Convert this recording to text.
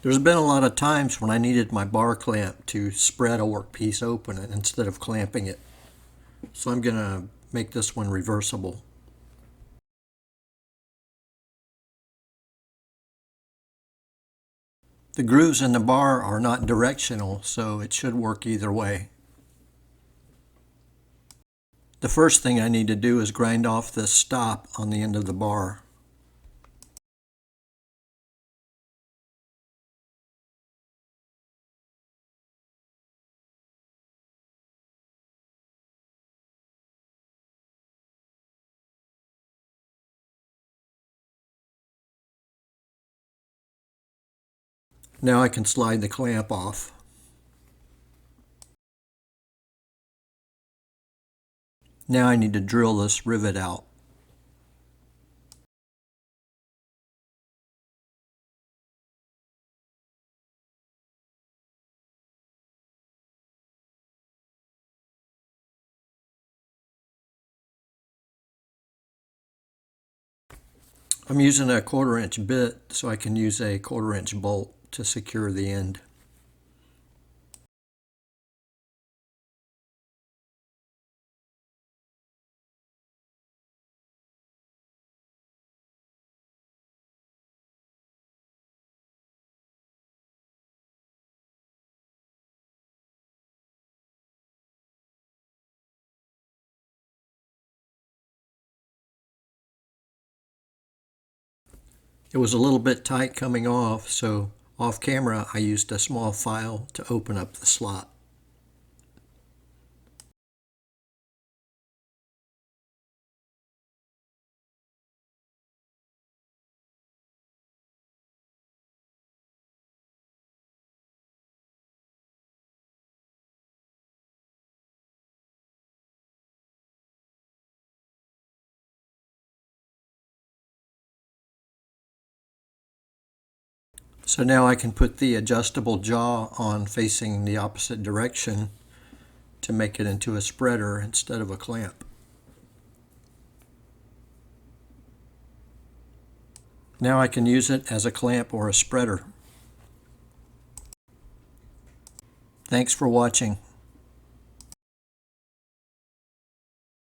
There's been a lot of times when I needed my bar clamp to spread a workpiece open instead of clamping it. So I'm going to make this one reversible. The grooves in the bar are not directional, so it should work either way. The first thing I need to do is grind off this stop on the end of the bar. Now I can slide the clamp off. Now I need to drill this rivet out. I'm using a 1/4-inch bit so I can use a 1/4-inch bolt to secure the end. It was a little bit tight coming off, so off camera I used a small file to open up the slot. So now I can put the adjustable jaw on facing the opposite direction to make it into a spreader instead of a clamp. Now I can use it as a clamp or a spreader. Thanks for watching.